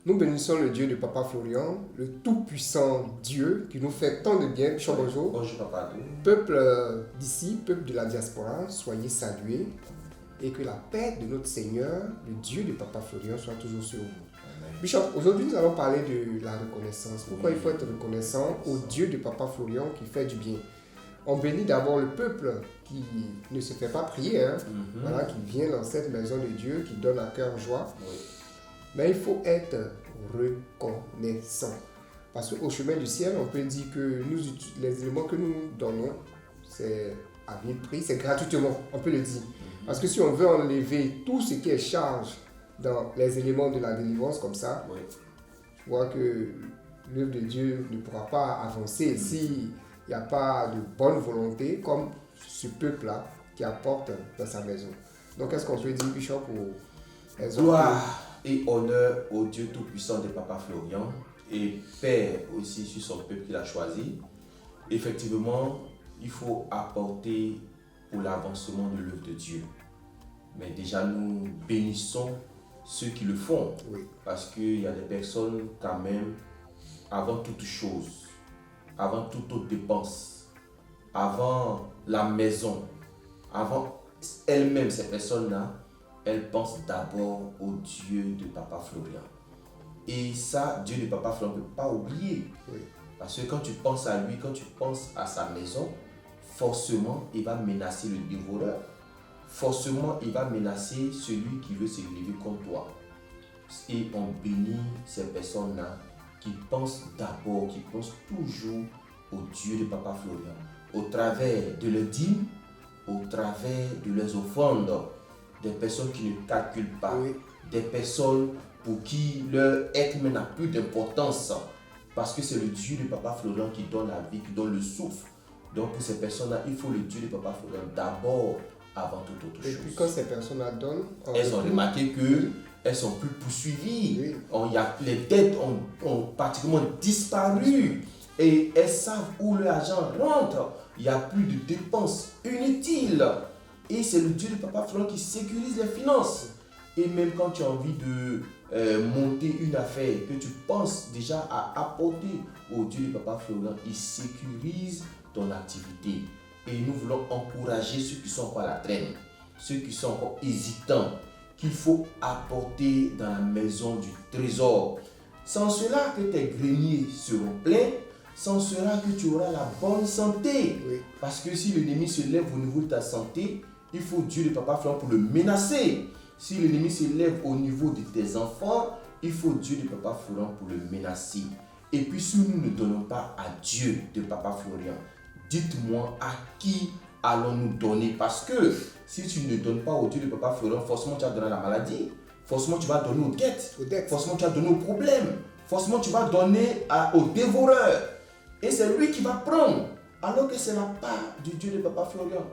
Nous bénissons le Dieu de Papa Florian, le tout-puissant Dieu qui nous fait tant de bien. Bishop, bonjour. Bonjour Papa. Peuple d'ici, peuple de la diaspora, soyez salués et que la paix de notre Seigneur, le Dieu de Papa Florian, soit toujours sur vous. Amen. Bishop, aujourd'hui nous allons parler de la reconnaissance. Pourquoi il faut être reconnaissant au Dieu de Papa Florian qui fait du bien. On bénit d'abord le peuple qui ne se fait pas prier, voilà, qui vient dans cette maison de Dieu, qui donne à cœur joie. Oui. Mais il faut être reconnaissant. Parce qu'au chemin du ciel, on peut dire que les éléments que nous donnons, c'est à vil prix, c'est gratuitement, on peut le dire. Parce que si on veut enlever tout ce qui est charge dans les éléments de la délivrance comme ça, Oui. tu vois que l'œuvre de Dieu ne pourra pas avancer s'il n'y a pas de bonne volonté comme ce peuple-là qui apporte dans sa maison. Donc, qu'est-ce qu'on peut dire, Bishop, aux les Gloire et honneur au Dieu Tout-Puissant de Papa Florian et paix aussi sur son peuple qu'il a choisi. Effectivement, il faut apporter pour l'avancement de l'œuvre de Dieu. Mais déjà, nous bénissons ceux qui le font. Oui. Parce qu'il y a des personnes quand même, avant toute chose, avant toute autre dépense, avant la maison, avant elles-mêmes, ces personnes-là, elles pensent d'abord au Dieu de Papa Florian. Et ça, Dieu de Papa Florian ne peut pas oublier. Oui. Parce que quand tu penses à lui, quand tu penses à sa maison, forcément, il va menacer le dévoreur. Forcément, il va menacer celui qui veut se lever contre toi. Et on bénit ces personnes-là qui pensent d'abord, qui pensent toujours au Dieu de Papa Florian. Au travers de leurs dîmes, au travers de leurs offrandes, des personnes qui ne calculent pas, Oui. des personnes pour qui leur être humain n'a plus d'importance. Parce que c'est le Dieu de Papa Florian qui donne la vie, qui donne le souffle. Donc pour ces personnes-là, il faut le Dieu de Papa Florian d'abord avant toute autre Et chose. puis quand ces personnes-là donnent, Elles ont remarqué qu'elles sont plus poursuivies. Oui. Les dettes ont pratiquement disparu. Et elles savent où l'argent rentre. Il n'y a plus de dépenses inutiles. Et c'est le Dieu de Papa Florian qui sécurise les finances. Et même quand tu as envie de monter une affaire, que tu penses déjà à apporter au Dieu de Papa Florian, il sécurise ton activité. Et nous voulons encourager ceux qui sont encore à la traîne, ceux qui sont encore hésitants, qu'il faut apporter dans la maison du trésor. Sans cela que tes greniers seront pleins, sans cela que tu auras la bonne santé. Oui. Parce que si l'ennemi se lève au niveau de ta santé, il faut Dieu de Papa Florian pour le menacer. Si l'ennemi se lève au niveau de tes enfants, il faut Dieu de Papa Florian pour le menacer. Et puis si nous ne donnons pas à Dieu de Papa Florian, dites-moi à qui allons-nous donner? Parce que si tu ne donnes pas au Dieu de Papa Florian, forcément tu vas donner à la maladie, forcément tu vas donner aux dettes, forcément tu vas donner aux problèmes, forcément tu vas donner au dévoreur. Et c'est lui qui va prendre, alors que c'est la part du Dieu de Papa Florian.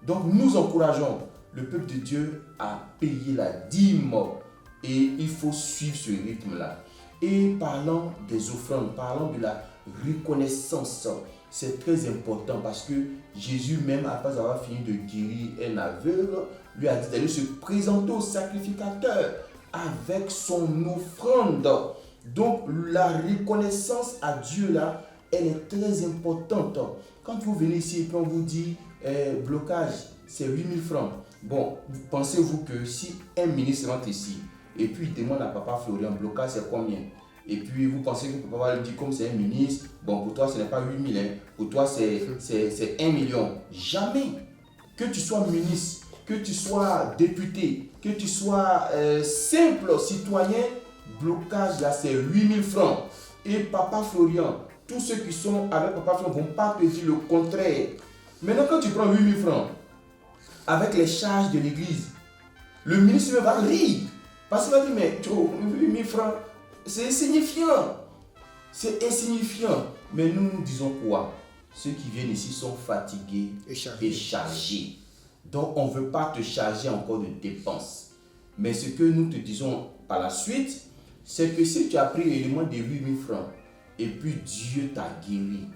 Donc nous encourageons le peuple de Dieu à payer la dîme. Et il faut suivre ce rythme-là. Et parlant des offrandes, parlant de la reconnaissance, c'est très important parce que Jésus même, après avoir fini de guérir un aveugle, lui a dit d'aller se présenter au sacrificateur avec son offrande. Donc la reconnaissance à Dieu là, elle est très importante. Quand vous venez ici et puis on vous dit blocage, c'est 8 000 francs. Bon, pensez-vous que si un ministre rentre ici et puis il demande à Papa Florian, blocage c'est combien? Et puis vous pensez que Papa va lui dire comme c'est un ministre, bon pour toi ce n'est pas 8 000, pour toi c'est 1 million. Jamais. Que tu sois ministre, que tu sois député, que tu sois simple citoyen, blocage là c'est 8 000 francs. Et Papa Florian, tous ceux qui sont avec Papa Florian ne vont pas te dire le contraire. Maintenant quand tu prends 8 000 francs, avec les charges de l'église, le ministre va rire. Parce qu'il va dire, mais 8 000 francs, c'est insignifiant. C'est insignifiant. Mais nous disons quoi? Ceux qui viennent ici sont fatigués et chargés. Donc on ne veut pas te charger encore de dépenses. Mais ce que nous te disons par la suite, c'est que si tu as pris l'élément de 8 000 francs, et puis Dieu t'a guéri,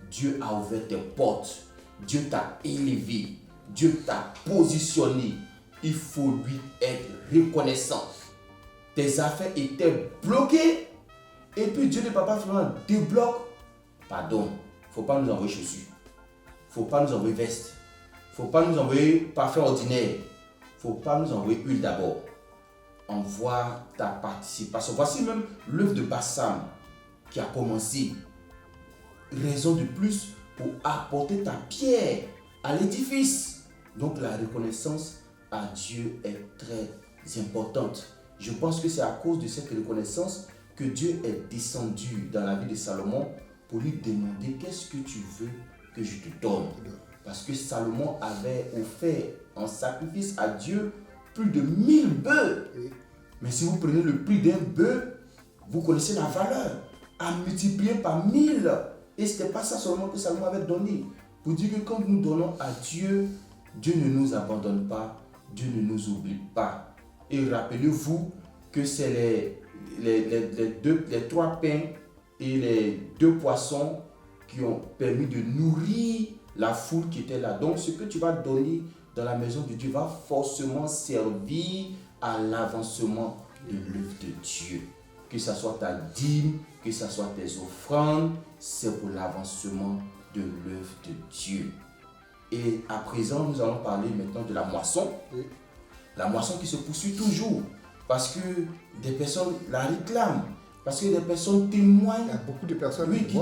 Dieu a ouvert tes portes, Dieu t'a élevé, Dieu t'a positionné, il faut lui être reconnaissant. tes affaires étaient bloquées, et puis Dieu de Papa Florent débloque, pardon, il ne faut pas nous envoyer chaussures, il ne faut pas nous envoyer veste, il ne faut pas nous envoyer parfum ordinaire, il ne faut pas nous envoyer huile d'abord. Envoie ta participation. Voici même l'œuvre de Bassam qui a commencé. Raison de plus pour apporter ta pierre à l'édifice. Donc la reconnaissance à Dieu est très importante. Je pense que c'est à cause de cette reconnaissance que Dieu est descendu dans la vie de Salomon pour lui demander qu'est-ce que tu veux que je te donne. Parce que Salomon avait offert en sacrifice à Dieu plus de 1000 bœufs. Mais si vous prenez le prix d'un bœuf, vous connaissez la valeur. À multiplier par 1000. Et ce n'était pas ça seulement que Salomon avait donné. Pour dire que quand nous donnons à Dieu, Dieu ne nous abandonne pas, Dieu ne nous oublie pas. Et rappelez-vous que c'est les 3 pains et les 2 poissons qui ont permis de nourrir la foule qui était là. Donc ce que tu vas donner dans la maison de Dieu va forcément servir à l'avancement de l'œuvre de Dieu. Que ce soit ta dîme, que ce soit tes offrandes, c'est pour l'avancement de l'œuvre de Dieu. Et à présent, nous allons parler maintenant de la moisson. La moisson qui se poursuit toujours. Parce que des personnes la réclament. Parce que des personnes témoignent. Il y a beaucoup de personnes qui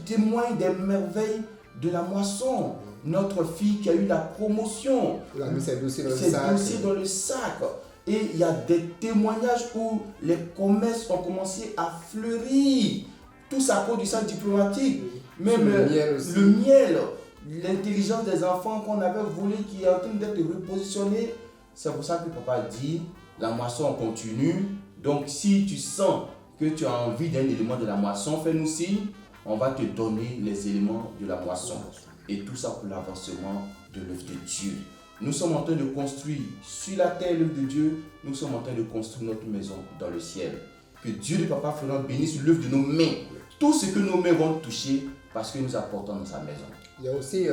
témoignent des merveilles de la moisson. Notre fille qui a eu la promotion. Elle a mis ses dossiers dans le sac. Et il y a des témoignages où les commerces ont commencé à fleurir. Tout ça à cause du centre diplomatique. Même le miel, l'intelligence des enfants qu'on avait volé qui est en train d'être repositionné. C'est pour ça que papa dit, la moisson continue. Donc si tu sens que tu as envie d'un élément de la moisson, fais-nous signe. On va te donner les éléments de la moisson. Et tout ça pour l'avancement de l'œuvre de Dieu. Nous sommes en train de construire sur la terre l'œuvre de Dieu. Nous sommes en train de construire notre maison dans le ciel. Que Dieu de Papa Florent bénisse l'œuvre de nos mains. Tout ce que nos mains vont toucher parce que nous apportons dans sa maison. Il y a aussi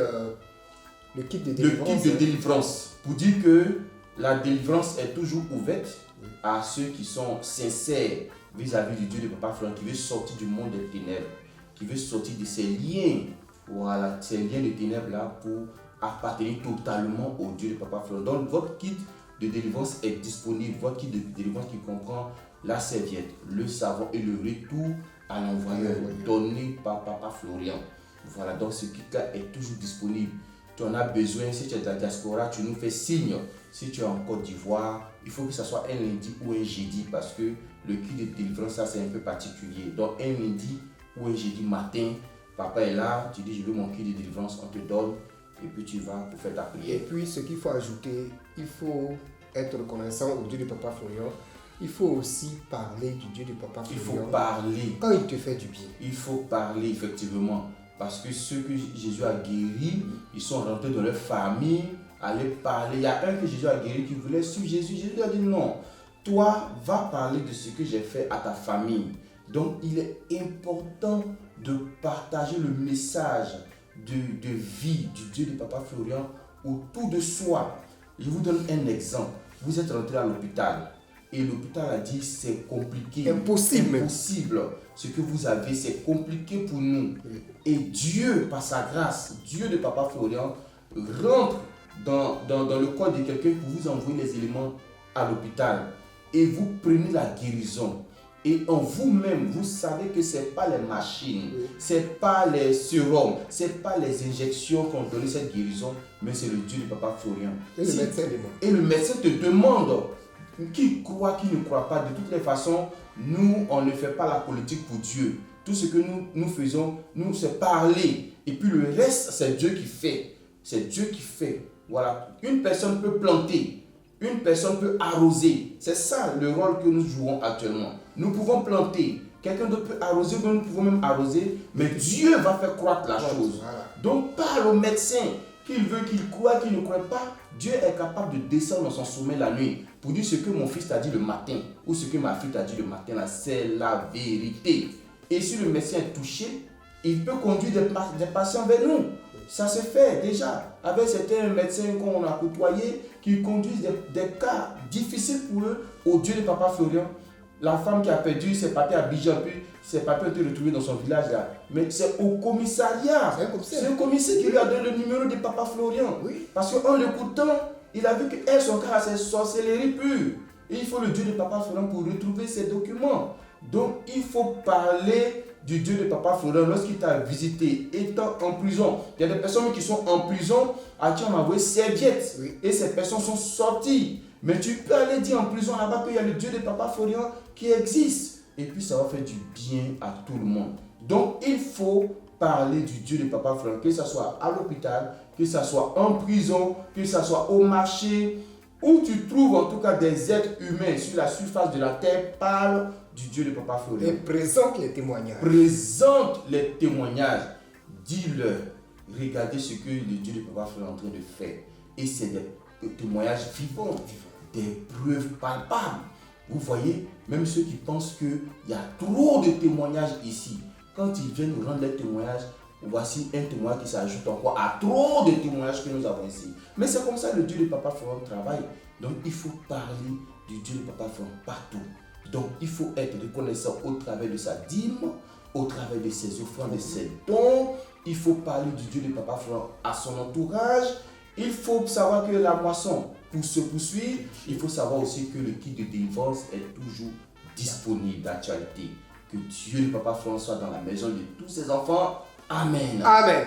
le kit de délivrance. Le kit de délivrance. Pour dire que la délivrance est toujours ouverte à ceux qui sont sincères vis-à-vis du Dieu de Papa Florent, qui veut sortir du monde des ténèbres, qui veut sortir de ces liens, voilà, ces liens de ténèbres là pour appartenir totalement au Dieu de Papa Florent. Donc votre kit de délivrance est disponible. Votre kit de délivrance qui comprend la serviette, le savon et le retour à l'envoyeur donné par Papa Florian. Voilà, donc ce kit-là est toujours disponible. Tu en as besoin, si tu es de la diaspora, tu nous fais signe. Si tu es en Côte d'Ivoire, il faut que ce soit un lundi ou un jeudi parce que le kit de délivrance, ça c'est un peu particulier. Donc un lundi ou un jeudi matin, papa est là, tu dis je veux mon kit de délivrance, on te donne et puis tu vas pour faire ta prière. Et puis ce qu'il faut ajouter, il faut être reconnaissant au Dieu de Papa Florian. Il faut aussi parler du Dieu de Papa Florian. Il faut parler. Quand il te fait du bien. Il faut parler effectivement. Parce que ceux que Jésus a guéris, ils sont rentrés dans leur famille, aller parler. Il y a un que Jésus a guéri qui voulait suivre Jésus. Jésus a dit non, toi va parler de ce que j'ai fait à ta famille. Donc il est important de partager le message de vie du Dieu de Papa Florian autour de soi. Je vous donne un exemple. Vous êtes rentré à l'hôpital et l'hôpital a dit c'est compliqué. Impossible. Ce que vous avez, c'est compliqué pour nous. Et Dieu, par sa grâce, Dieu de Papa Florian, rentre dans le corps de quelqu'un pour vous envoyer les éléments à l'hôpital. Et vous prenez la guérison. Et en vous-même, vous savez que ce n'est pas les machines, ce n'est pas les sérums, ce n'est pas les injections qui ont donné cette guérison, mais c'est le Dieu de Papa Florian. Et le médecin te demande, qui croit, qui ne croit pas, de toutes les façons, nous, on ne fait pas la politique pour Dieu. Tout ce que nous faisons, nous, c'est parler. Et puis le reste, c'est Dieu qui fait. C'est Dieu qui fait. Voilà. Une personne peut planter. Une personne peut arroser. C'est ça le rôle que nous jouons actuellement. Nous pouvons planter. Quelqu'un d'autre peut arroser, nous pouvons même arroser. Mais Dieu va faire croître la chose. Voilà. Donc parle au médecin. Qu'il veut, qu'il croit, qu'il ne croit pas. Dieu est capable de descendre dans son sommeil la nuit pour dire ce que mon fils t'a dit le matin ou ce que ma fille t'a dit le matin. Là, c'est la vérité. Et si le médecin est touché, il peut conduire des patients vers nous. Ça se fait déjà avec certains médecins qu'on a côtoyés qui conduisent des cas difficiles pour eux au Dieu de Papa Florian. la femme qui a perdu ses papiers à Abidjan, puis ses papiers ont été retrouvés dans son village là. Mais c'est au commissariat. C'est un commissaire qui lui a donné le numéro de Papa Florian. Oui. Parce qu'en l'écoutant, il a vu qu'elle, son cas, c'est sorcellerie pure. Et il faut le Dieu de Papa Florian pour retrouver ses documents. Donc, il faut parler du Dieu de Papa Florian lorsqu'il t'a visité, étant en prison. Il y a des personnes qui sont en prison à qui on a envoyé serviette. Oui. Et ces personnes sont sorties. Mais tu peux aller dire en prison là-bas qu'il y a le Dieu de Papa Florian qui existe. Et puis ça va faire du bien à tout le monde. Donc il faut parler du Dieu de Papa Florian, que ce soit à l'hôpital, que ce soit en prison, que ce soit au marché, où tu trouves en tout cas des êtres humains sur la surface de la terre, parle du Dieu de Papa Florian. Et présente les témoignages. Présente les témoignages. Dis-leur, regardez ce que le Dieu de Papa Florian est en train de faire. Et c'est des témoignages vivants, des preuves palpables. Vous voyez, même ceux qui pensent qu'il y a trop de témoignages ici, quand ils viennent nous rendre les témoignages, voici un témoignage qui s'ajoute encore à trop de témoignages que nous avons ici. Mais c'est comme ça le Dieu de Papa Florian travaille. Donc il faut parler du Dieu de Papa Florian partout. Donc il faut être reconnaissant au travers de sa dîme, au travers de ses offrandes, de ses dons. Il faut parler du Dieu de Papa Florian à son entourage. Il faut savoir que la moisson, pour se poursuivre, il faut savoir aussi que le kit de délivrance est toujours disponible d'actualité. Que Dieu de Papa Florian soit dans la maison de tous ses enfants. Amen. Amen.